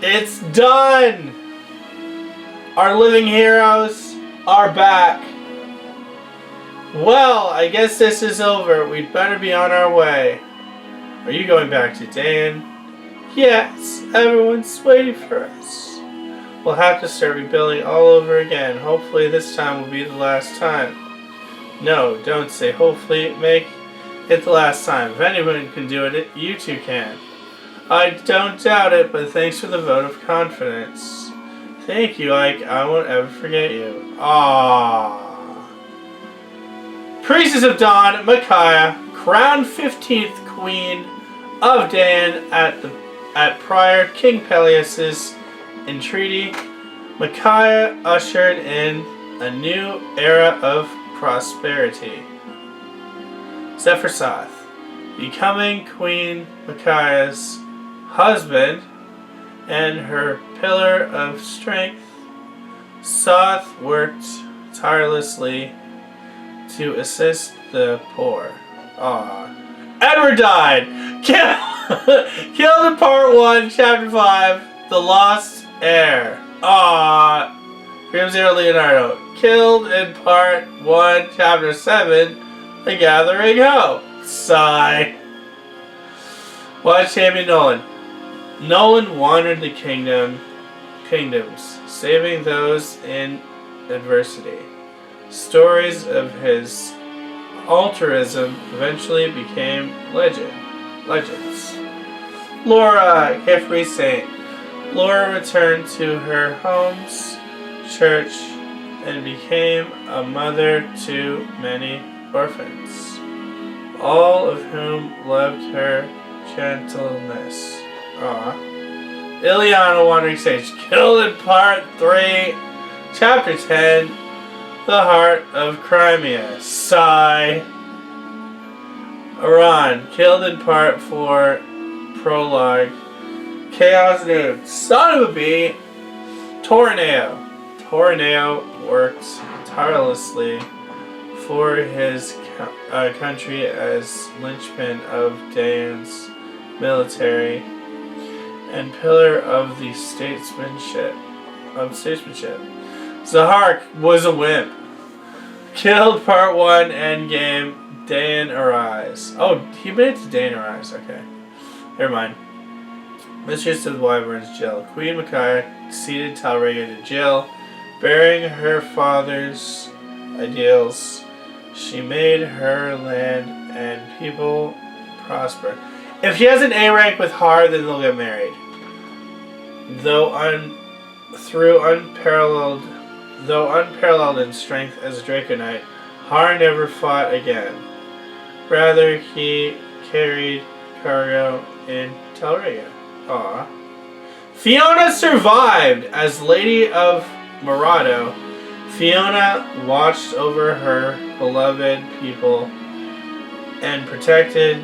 It's done! Our living heroes are back. Well, I guess this is over. We'd better be on our way. Are you going back to Dan? Yes, everyone's waiting for us. We'll have to start rebuilding all over again. Hopefully this time will be the last time. No, don't say hopefully. Make it the last time. If anyone can do it, you two can. I don't doubt it, but thanks for the vote of confidence. Thank you, Ike. I won't ever forget you. Ah. Priestess of Dawn, Micaiah, crowned 15th Queen of Dan at prior King Peleus's entreaty. Micaiah ushered in a new era of prosperity. Zephyr becoming Queen Micaiah's husband and her pillar of strength, Soth worked tirelessly to assist the poor. Edward died! Killed in part 1, chapter 5, The Lost Heir. Grim Zero Leonardo. Killed in part 1, chapter 7, The Gathering Hope. Sigh. Watch Champion Nolan. Nolan wandered the kingdoms, saving those in adversity. Stories of his altruism eventually became legends. Laura, carefree saint. Laura returned to her home's church and became a mother to many orphans, all of whom loved her gentleness. Ileana, Wandering Sage, killed in part 3, chapter 10, The Heart of Crimea. Sigh. Iran, killed in part 4, prologue. Chaos Noon, son of a bee. Tornado worked tirelessly for his country as linchpin of Dan's military and pillar of the statesmanship. Zahark was a wimp. Killed part 1, endgame, Dan Arise. Oh, he made it to Dan Arise, okay. Never mind. Mistress of the Wyverns, Jill. Queen Micaiah succeeded Talrega to Jill, bearing her father's ideals. She made her land and people prosper. If she has an A rank with Har, then they'll get married. Though unparalleled in strength as a Draco Knight, Har never fought again. Rather, he carried cargo in Talrega. Fiona survived as Lady of Morado. Fiona watched over her beloved people and protected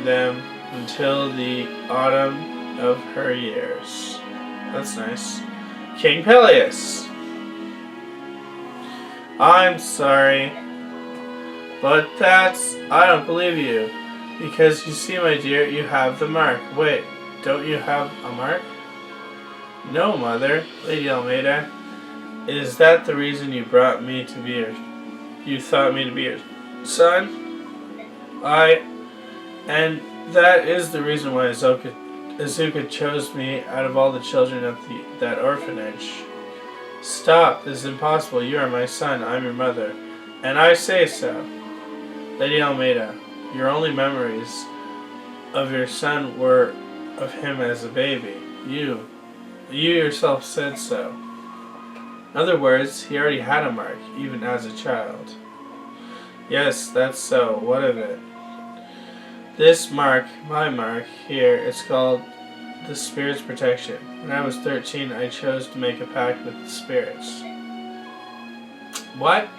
them until the autumn of her years. That's nice. King Peleus. I'm sorry, but I don't believe you. Because you see, my dear, you have the mark. Wait, don't you have a mark? No, Mother. Lady Almeida. Is that the reason you brought me to be you thought me to be your son? And that is the reason why Azuka chose me out of all the children of that orphanage. Stop, this is impossible. You are my son, I'm your mother. And I say so. Lady Almeida, your only memories of your son were of him as a baby. You yourself said so. In other words, he already had a mark, even as a child. Yes, that's so. What of it? This mark, my mark, here, it's called the Spirit's Protection. When I was 13, I chose to make a pact with the spirits. What?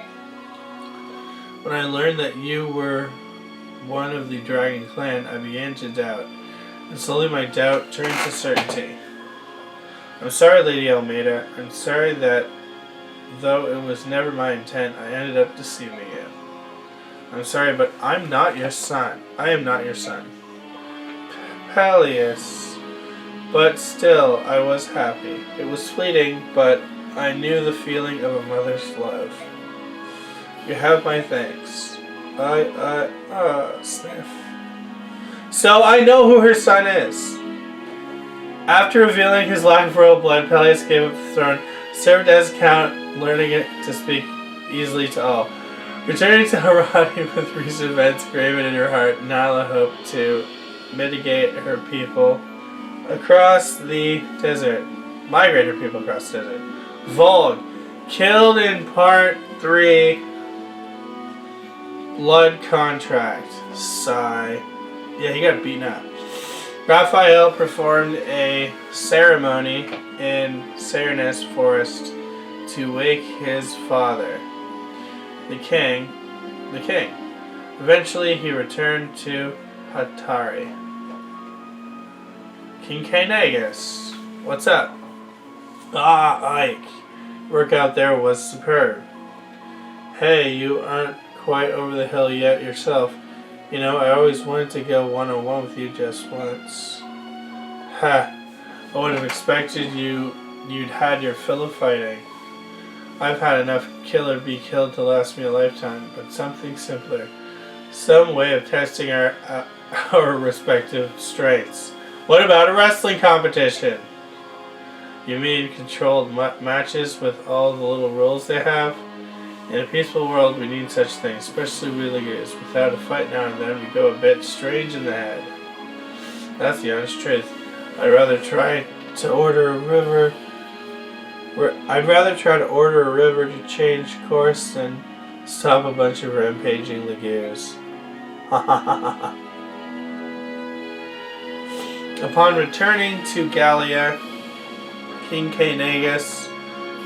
When I learned that you were one of the Dragon Clan, I began to doubt, and slowly my doubt turned to certainty. I'm sorry, Lady Almeida. I'm sorry that, though it was never my intent, I ended up deceiving you. I'm sorry, but I'm not your son. I am not your son. Peleus, But still, I was happy. It was fleeting, but I knew the feeling of a mother's love. You have my thanks. Sniff. So I know who her son is. After revealing his lack of royal blood, Peleus gave up the throne, served as count, learning it to speak easily to all. Returning to Haradi with recent events graven in her heart, Nyla hoped to migrate her people across the desert. Volg, killed in part 3, blood contract. Sigh. Yeah, he got beaten up. Raphael performed a ceremony in Cernus Forest to wake his father, the king. Eventually, he returned to Hatari. King Kaenagus, what's up? Ike. Work out there was superb. Hey, you aren't quite over the hill yet yourself. You know, I always wanted to go one-on-one with you just once. Ha! I would have expected you'd had your fill of fighting. I've had enough kill or be killed to last me a lifetime, but something simpler. Some way of testing our respective strengths. What about a wrestling competition? You mean controlled matches with all the little rules they have? In a peaceful world, we need such things, especially we leaguers. Without a fight now and then, we go a bit strange in the head. That's the honest truth. I'd rather try to order a river to change course than stop a bunch of rampaging leaguers. Upon returning to Gallia, King Kaenagus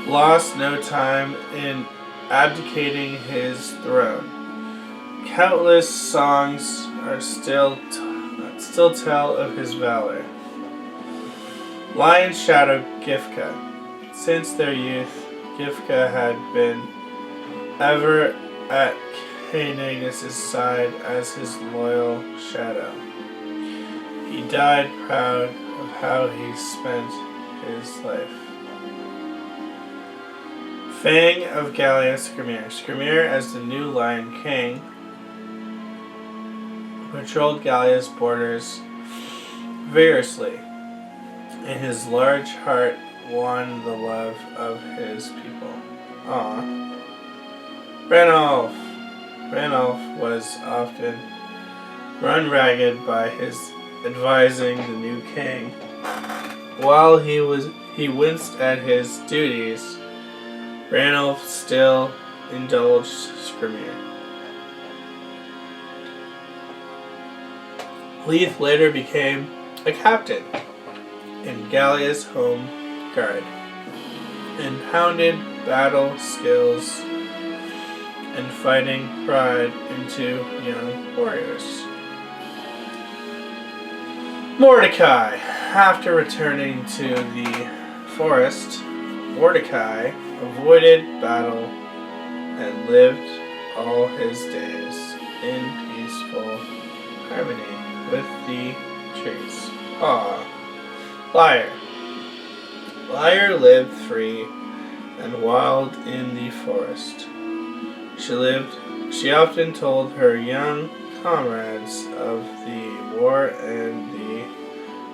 lost no time in abdicating his throne. Countless songs are still tell of his valor. Lion shadowed Gifka. Since their youth, Gifka had been ever at Kaenagus' side as his loyal shadow. He died proud of how he spent his life. Fang of Gallia Skrimir. Skrimir, as the new Lion King, patrolled Gallia's borders vigorously. In his large heart won the love of his people. Ranulf was often run ragged by his advising the new king. While he winced at his duties, Ranulf still indulged Skrimir. Leith later became a captain in Gallia's home guard and pounded battle skills and fighting pride into young warriors. Mordecai. After returning to the forest, Mordecai avoided battle and lived all his days in peaceful harmony with the trees. Lyre. Lyre lived free and wild in the forest. She often told her young comrades of the war and the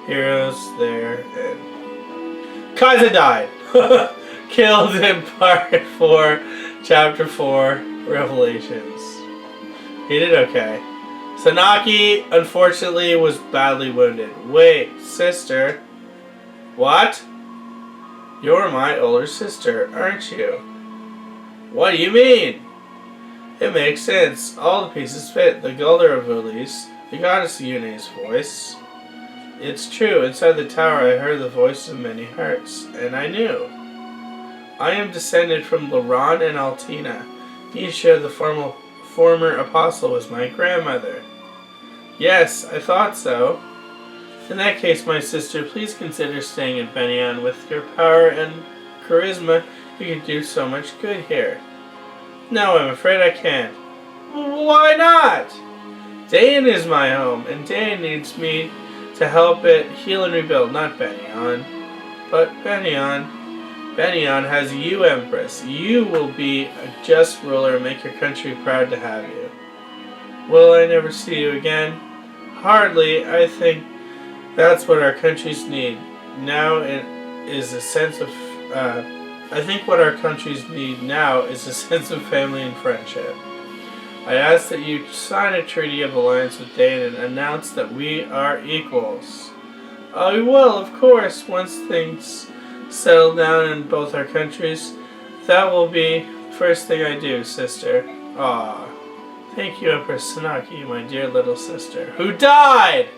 heroes therein. Kaiser died! Killed in part 4, chapter 4, Revelations. He did okay. Sanaki, unfortunately, was badly wounded. Wait, sister. What? You're my older sister, aren't you? What do you mean? It makes sense. All the pieces fit. The Gulder of Ulysse, the goddess Eune's voice. It's true. Inside the tower I heard the voice of many hearts, and I knew. I am descended from Laron and Altina. Nisha, the former apostle, was my grandmother. Yes, I thought so. In that case, my sister, please consider staying in Benion. With your power and charisma, you can do so much good here. No, I'm afraid I can't. Why not? Dayan is my home, and Dayan needs me to help it heal and rebuild. Not Benyon, but Benyon. Benyon has you, Empress. You will be a just ruler and make your country proud to have you. Will I never see you again? Hardly. I think that's what our countries need. Now it is a sense of... I think what our countries need now is a sense of family and friendship. I ask that you sign a treaty of alliance with Dane and announce that we are equals. Oh, we will, of course, once things settle down in both our countries. That will be the first thing I do, sister. Ah, thank you, Empress Sanaki, my dear little sister, who died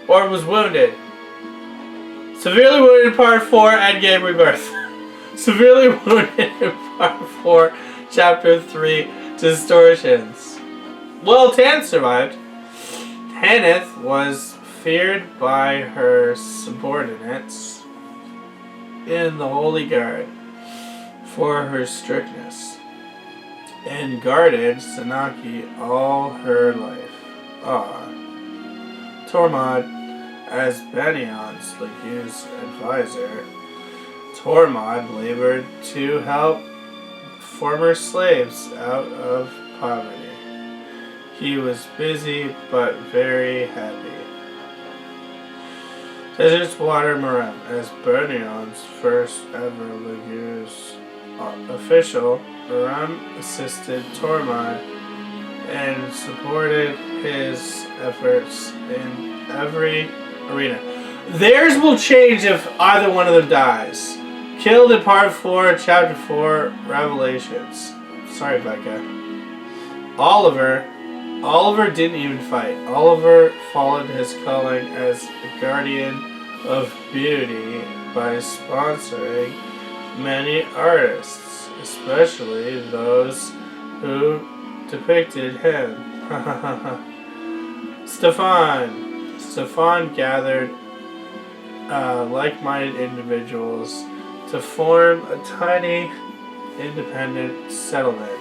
or was wounded. Severely wounded in Part 4 and gave rebirth. Severely wounded in Part 4, Chapter 3, Distortions. Well, Tan survived. Tanith was feared by her subordinates in the Holy Guard for her strictness, and guarded Sanaki all her life. Tormod, as Benyon's Legue's advisor, Tormod labored to help former slaves out of poverty. He was busy but very happy. Desert's Water Marem, as Benyon's first ever Legue's official, Marem assisted Tormod and supported his efforts in every arena. Theirs will change if either one of them dies. Killed in Part 4, Chapter 4, Revelations. Sorry, Becca. Oliver didn't even fight. Oliver followed his calling as a guardian of beauty by sponsoring many artists, especially those who depicted him. Stefan gathered like-minded individuals to form a tiny independent settlement,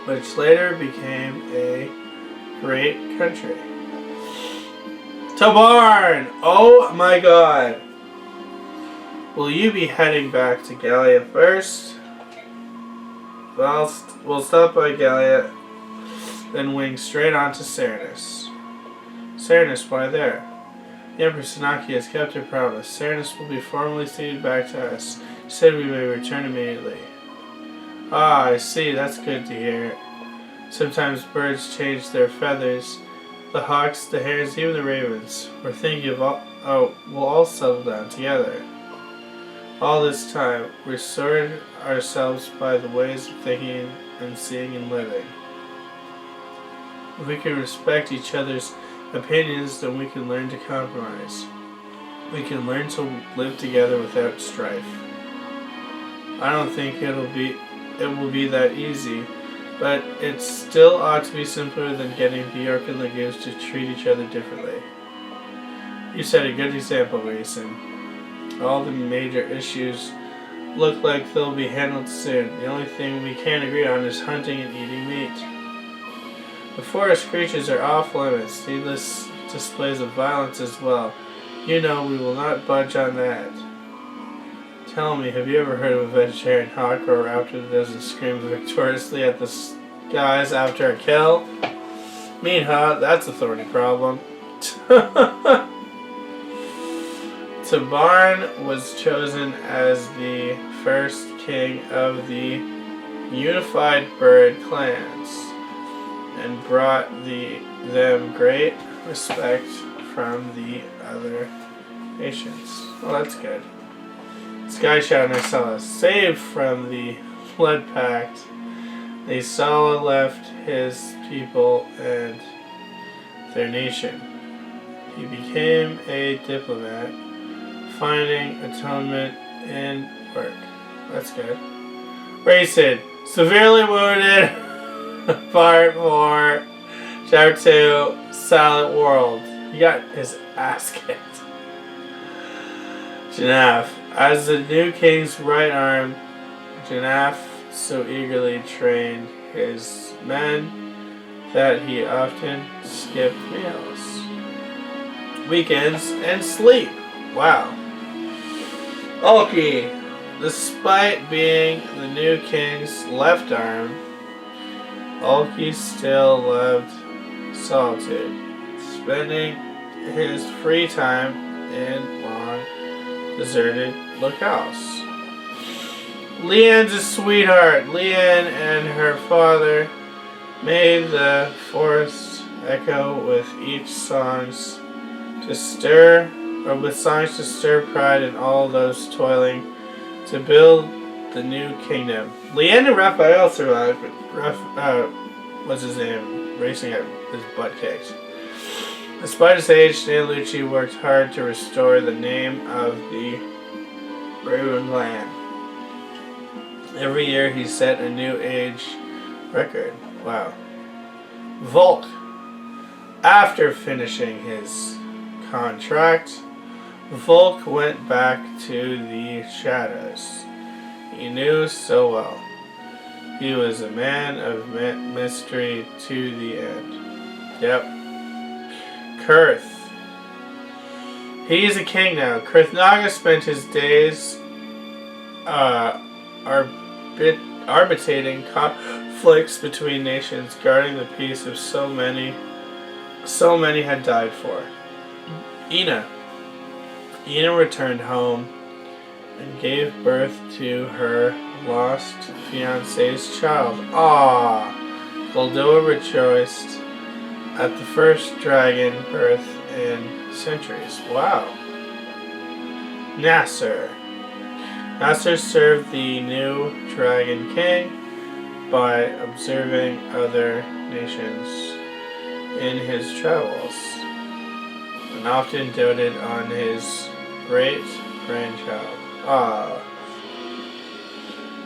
which later became a great country. Tabarn! Oh my god! Will you be heading back to Gallia first? Well, we'll stop by Gallia, then wing straight on to Cernus. Cernus, why there? The Empress Sanaki has kept her promise. Cernus will be formally ceded back to us. She said we may return immediately. Ah, I see. That's good to hear. Sometimes birds change their feathers. The hawks, the hares, even the ravens. We're thinking of we'll all settle down together. All this time, we sorted ourselves by the ways of thinking and seeing and living. If we can respect each other's opinions, then we can learn to compromise. We can learn to live together without strife. I don't think it will be that easy, but it still ought to be simpler than getting Bjork and Legues to treat each other differently. You set a good example, Grayson. All the major issues look like they'll be handled soon. The only thing we can't agree on is hunting and eating meat. The forest creatures are off limits, needless displays of violence as well. You know we will not budge on that. Tell me, have you ever heard of a vegetarian hawk or a raptor that doesn't scream victoriously at the skies after a kill? Mean, huh? That's a thorny problem. Tabarn was chosen as the first king of the unified bird clans, and brought them great respect from the other nations. Well, that's good. Sky Shadow and Isala, saved from the Blood Pact, Isala left his people and their nation. He became a diplomat, finding atonement in work. That's good. Racing, severely wounded. Part 4, Chapter 2, Silent World. He got his ass kicked. Janaf, as the new king's right arm, Janaf so eagerly trained his men that he often skipped meals. weekends, and sleep. Wow. Ulki, despite being the new king's left arm, Ulki still loved solitude, spending his free time in long, deserted locales. Leanne's a sweetheart. Leanne and her father made the forest echo with songs to stir pride in all those toiling to build the new kingdom. Leanne and Raphael survived, but what's his name? Racing at his butt kicked. Despite his age, Stanucci worked hard to restore the name of the Raven clan. Every year he set a new age record. Wow. Volk. After finishing his contract, Volk went back to the shadows he knew so well. He was a man of mystery to the end. Yep. Kurth. He is a king now. Kurthnaga spent his days arbitrating conflicts between nations, guarding the peace of so many had died for. Ina returned home and gave birth to her lost fiance's child. Ah, Goldoa rejoiced at the first dragon birth in centuries. Wow. Nasser served the new Dragon King by observing other nations in his travels, and often doted on his great-grandchild.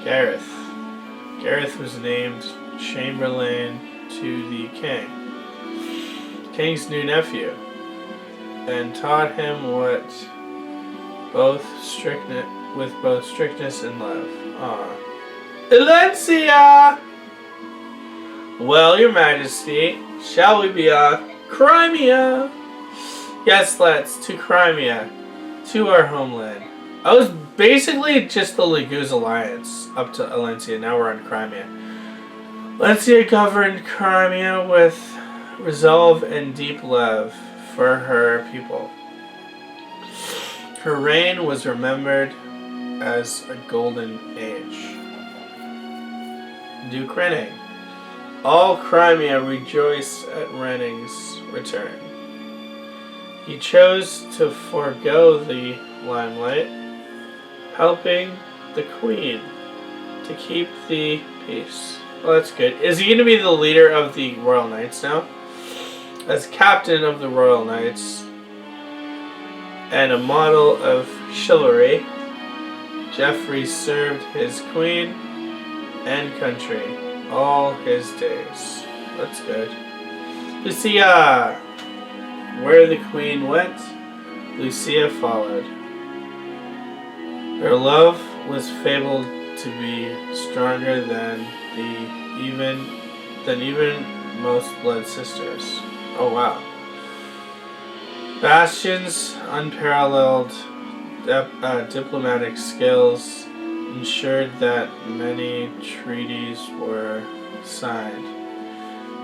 Gareth was named Chamberlain to the King's new nephew, and taught him with both strictness and love. Elencia! Well, Your Majesty, shall we be off? Crimea! Yes, let's, to Crimea, to our homeland. I was basically just the Laguz Alliance up to Elencia. Now we're on Crimea. Elencia governed Crimea with resolve and deep love for her people. Her reign was remembered as a golden age. Duke Renning. All Crimea rejoiced at Renning's return. He chose to forego the limelight, helping the Queen to keep the peace. Well, that's good. Is he going to be the leader of the Royal Knights now? As captain of the Royal Knights and a model of chivalry, Geoffrey served his queen and country all his days. That's good. Lucia! Where the queen went, Lucia followed. Her love was fabled to be stronger than even most blood sisters. Oh wow. Bastion's unparalleled diplomatic skills ensured that many treaties were signed,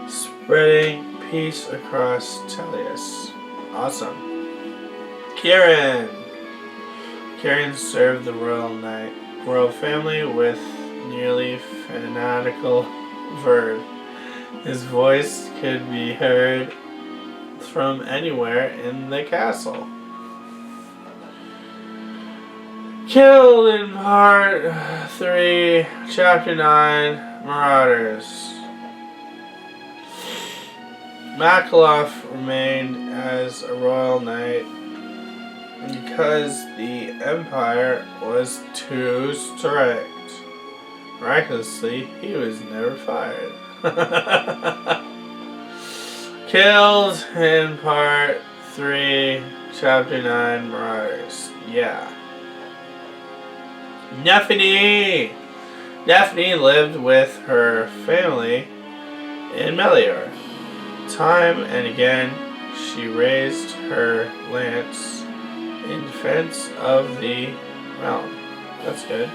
spreading peace across Tellius. Awesome. Kieran served the royal family with nearly fanatical verve. His voice could be heard from anywhere in the castle. Killed in Part 3, Chapter 9, Marauders. Makaloff remained as a royal knight because the Empire was too strict. Miraculously, he was never fired. Killed in Part 3, Chapter 9, Marauders. Yeah. Nephany lived with her family in Melior. Time and again, she raised her lance in defense of the realm. That's good.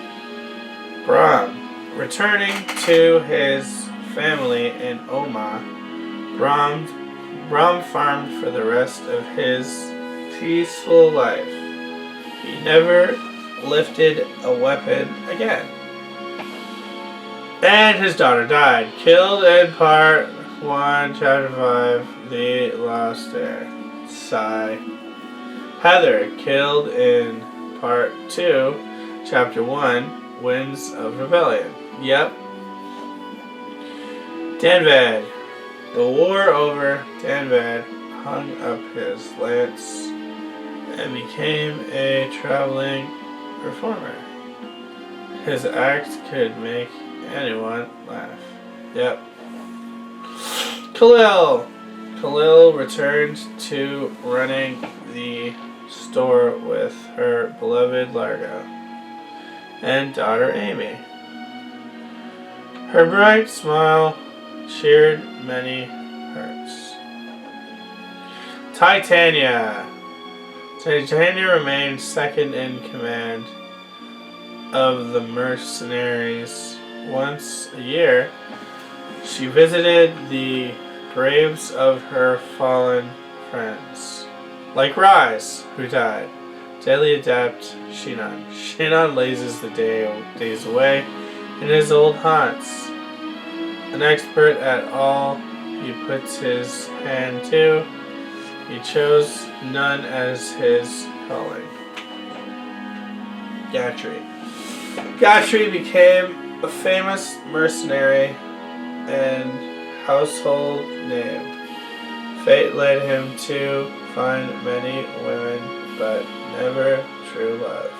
Brahm. Returning to his family in Oma, Brahm farmed for the rest of his peaceful life. He never lifted a weapon again. And his daughter died, killed in part 1, chapter 5, The Lost Heir. Sigh. Heather, killed in part 2, chapter 1, Winds of Rebellion. Yep. Danvad. The war over, Danvad hung up his lance and became a traveling reformer. His act could make anyone laugh. Yep. Khalil returned to running the store with her beloved Largo and daughter Amy. Her bright smile cheered many hearts. Titania remained second in command of the mercenaries. Once a year, she visited the graves of her fallen friends, like Rise, who died. Daily adept Shinon. Shinon lazes the days away in his old haunts. An expert at all he puts his hand to, he chose none as his calling. Gatry became a famous mercenary and household name. Fate led him to find many women, but never true love.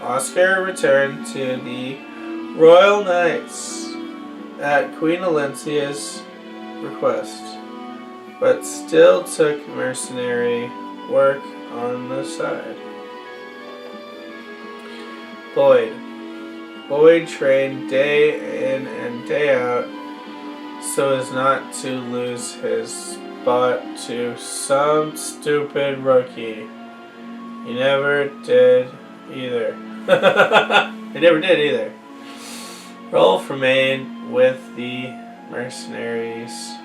Oscar returned to the Royal Knights at Queen Alencia's request, but still took mercenary work on the side. Boyd trained day in and day out so as not to lose his spot to some stupid rookie. He never did either. Rolf remained with the mercenaries.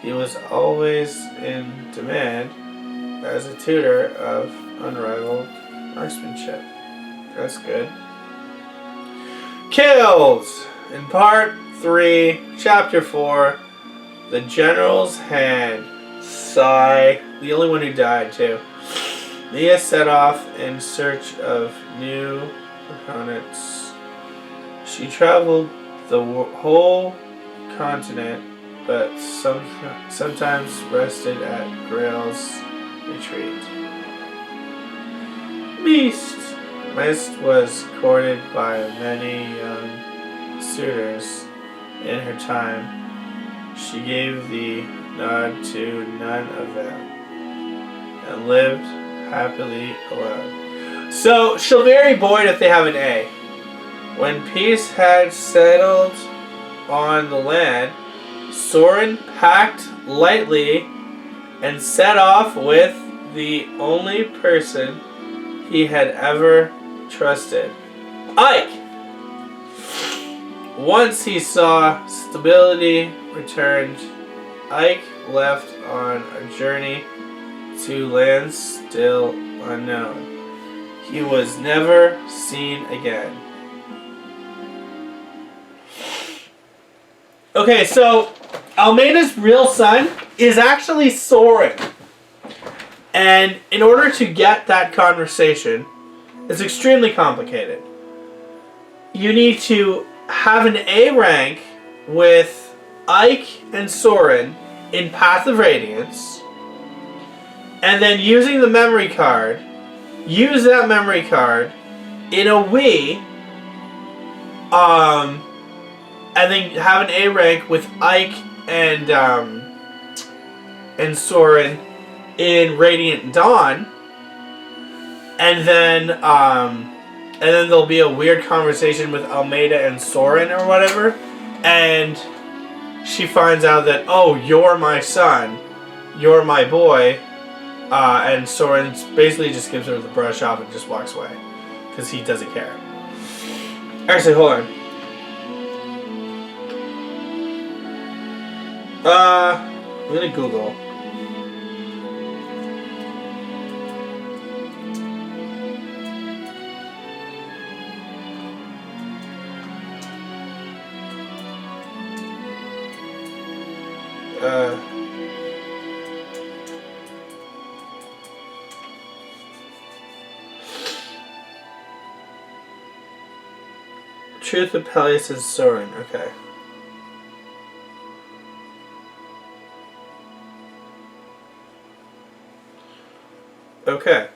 He was always in demand as a tutor of unrivaled marksmanship. That's good. Killed! In part 3, chapter 4, The General's Hand. Sigh. The only one who died, too. Mia set off in search of new opponents. She traveled the whole continent, but sometimes rested at Grail's retreat. Mist was courted by many young suitors in her time. She gave the nod to none of them and lived happily alone. So she'll marry Boyd if they have an A. When peace had settled on the land, Soren packed lightly and set off with the only person he had ever trusted, Ike. Once he saw stability returned, Ike left on a journey to lands still unknown. He was never seen again. Okay, so Almeida's real son is actually Soren. And in order to get that conversation, it's extremely complicated. You need to have an A rank with Ike and Soren in Path of Radiance, and then using the memory card, use that memory card in a Wii, and then have an A rank with Ike and Soren in Radiant Dawn, and then there'll be a weird conversation with Almeida and Soren or whatever, and she finds out that, oh, you're my son, you're my boy, and Soren basically just gives her the brush off and just walks away because he doesn't care. Actually, hold on. I'm gonna Google. Truth of Peleus and Soren. Okay. Okay.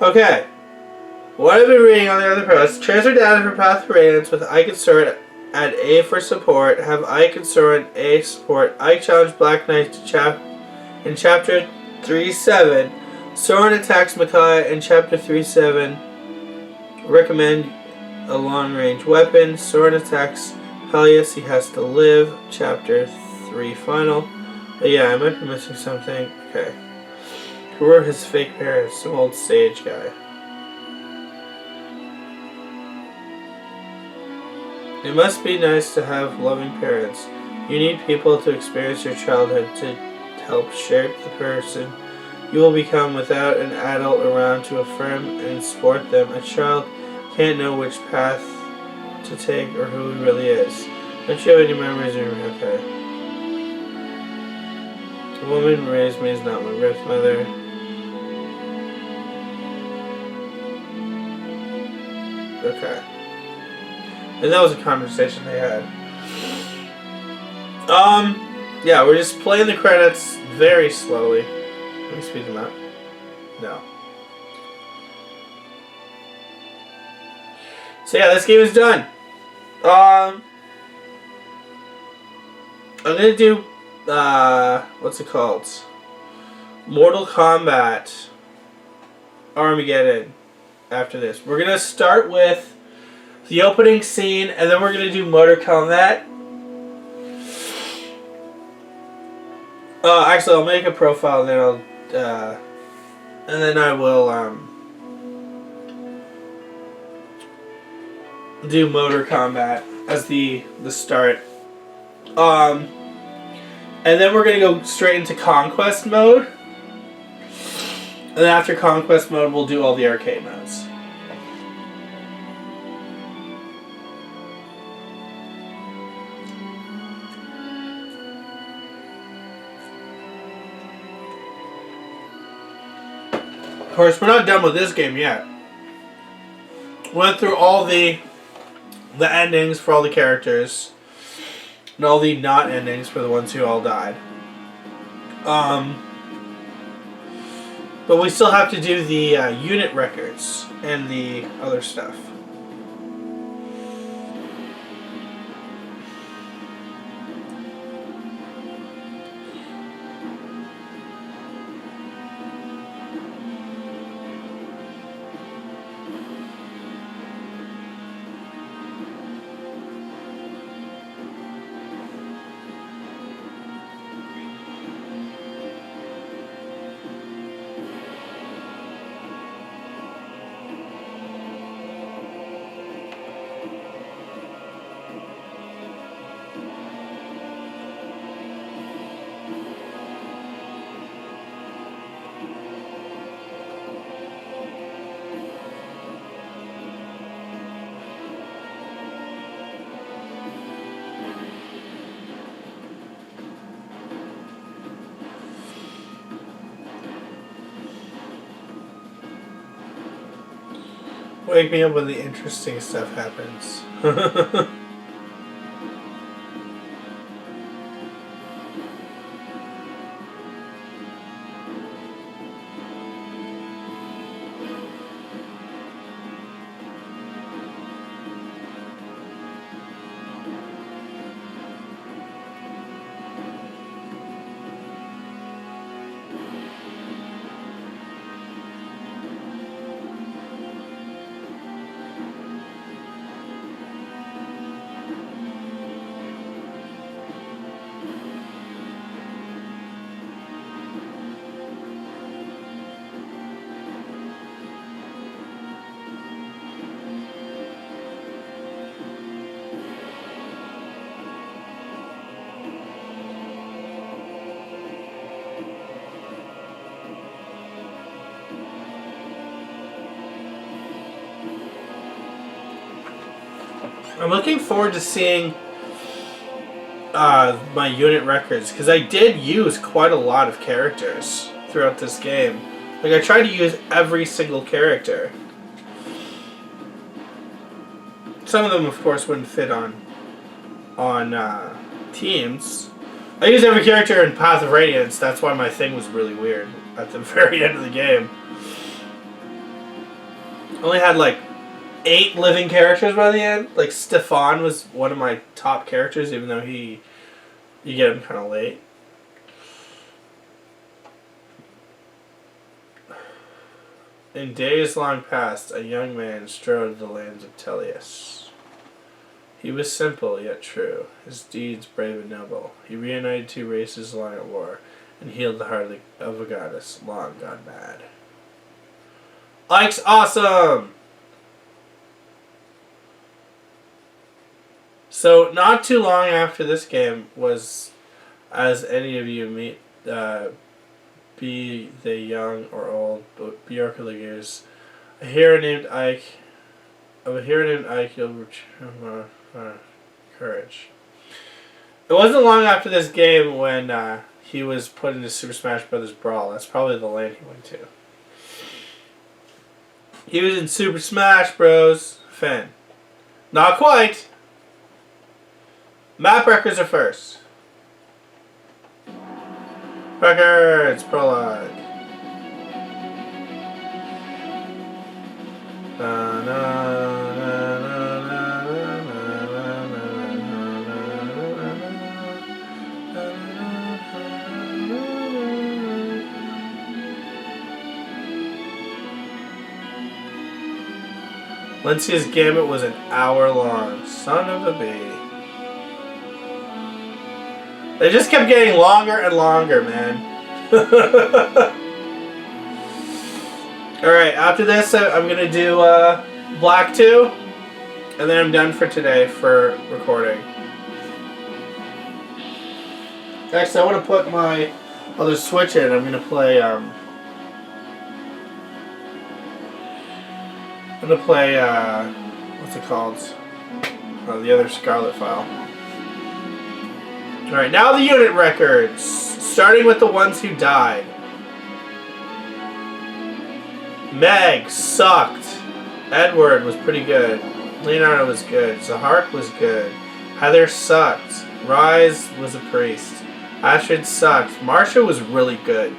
Okay. What I've been reading on the other post, transfer data for Path of Radiance with Ike and Soren at A for support. Have Ike and Soren A support. Ike challenged Black Knight to in Chapter 3-7. Soren attacks Micaiah in Chapter 3-7. Recommend a long-range weapon. Soren attacks Peleus. He has to live. Chapter 3 final. But yeah, I might be missing something. Okay. Who were his fake parents? Some old sage guy. It must be nice to have loving parents. You need people to experience your childhood to help shape the person you will become. Without an adult around to affirm and support them, a child can't know which path to take or who he really is. Don't you have any memories of your okay? The woman who raised me is not my birth mother. Okay. And that was a conversation they had. Yeah, we're just playing the credits very slowly. Let me speed them up. No. So yeah, this game is done. I'm gonna do what's it called? Mortal Kombat Armageddon after this. We're gonna start with the opening scene, and then we're gonna do Mortal Kombat. Actually, I'll make a profile, and then I will do Mortal Kombat as the start. And then we're gonna go straight into Conquest mode, and then after Conquest mode, we'll do all the arcade modes. Of course, we're not done with this game yet. Went through all the endings for all the characters, and all the not endings for the ones who all died. But we still have to do the unit records and the other stuff. Wake me up when the interesting stuff happens. I'm looking forward to seeing my unit records, because I did use quite a lot of characters throughout this game. Like, I tried to use every single character. Some of them, of course, wouldn't fit on teams. I used every character in Path of Radiance. That's why my thing was really weird at the very end of the game. I only had like 8 living characters by the end. Like, Stefan was one of my top characters, even though you get him kind of late. In days long past, a young man strode the lands of Teleus. He was simple yet true, his deeds brave and noble. He reunited 2 races long at war, and healed the heart of a goddess long gone mad. Ike's awesome! So, not too long after this game was, as any of you meet, be they young or old, but Bjork Ligers, a hero named Ike, you'll return courage. It wasn't long after this game when he was put into Super Smash Bros. Brawl. That's probably the lane he went to. He was in Super Smash Bros. Finn. Not quite. Map records are first. Records, prologue. Lencia's Gambit was an hour long. Son of a bee. They just kept getting longer and longer, man. Alright, after this I'm going to do Black 2. And then I'm done for today for recording. Actually, I want to put my other Switch in. I'm going to play... what's it called? The other Scarlet file. Alright, now the unit records. Starting with the ones who died. Meg sucked. Edward was pretty good. Leonardo was good. Zahark was good. Heather sucked. Rise was a priest. Astrid sucked. Marsha was really good.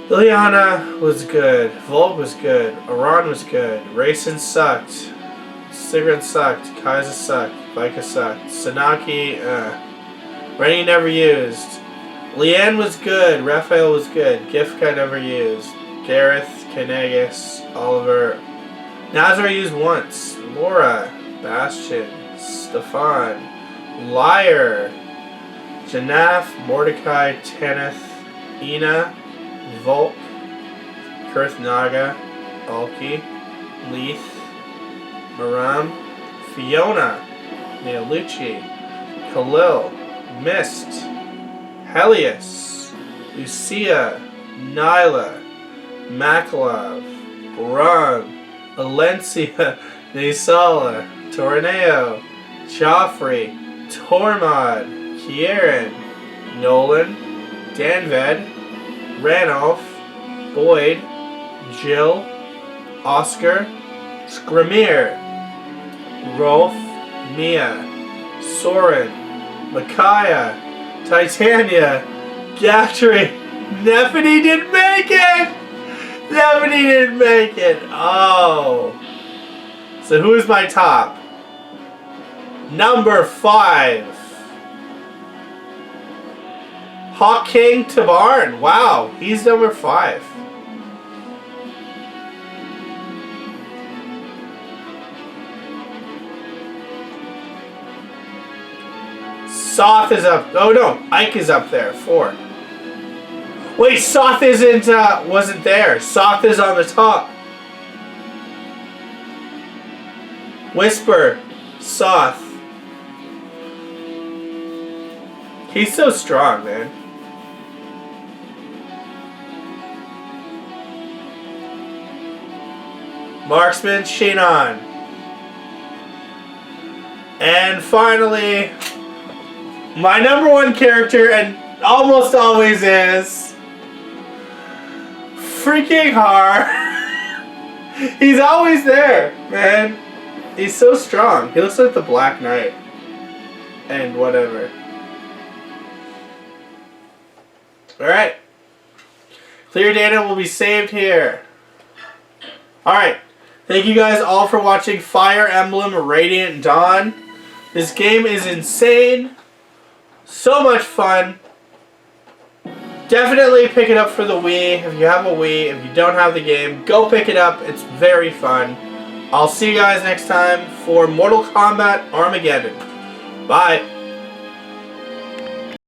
Liliana was good. Volk was good. Aran was good. Rayson sucked. Sigrid sucked. Kaiser sucked. Vika sucked. Sanaki, Rennie never used. Leanne was good. Raphael was good. Gifka never used. Gareth, Kanegas, Oliver. Nazar used once. Laura, Bastion, Stefan, Liar, Janaf, Mordecai, Tanith, Ina, Volk, Kurth Naga, Alki, Leith, Maram, Fiona, Neolucci, Khalil, Mist, Helios, Lucia, Nyla, Makalov, Baran, Alencia, Nisala, Torneo, Joffrey, Tormod, Kieran, Nolan, Danved, Ranulph, Boyd, Jill, Oscar, Scrimir, Rolf, Mia, Soren, Micaiah, Titania, Gatry, Nephany didn't make it! Nephany didn't make it! Oh. So who is my top? Number 5. Hawk King Tabarn. Wow, he's number 5. Soth is up. Oh no, Ike is up there. 4. Wait, Soth wasn't there. Soth is on the top. Whisper, Soth. He's so strong, man. Marksman, Shinon. And finally, my number one character, and almost always is, freaking Har. He's always there, man. He's so strong. He looks like the Black Knight. And whatever. Alright. Clear data will be saved here. Alright. Thank you guys all for watching Fire Emblem Radiant Dawn. This game is insane. So much fun. Definitely pick it up for the Wii. If you have a Wii, if you don't have the game, go pick it up. It's very fun. I'll see you guys next time for Mortal Kombat Armageddon. Bye.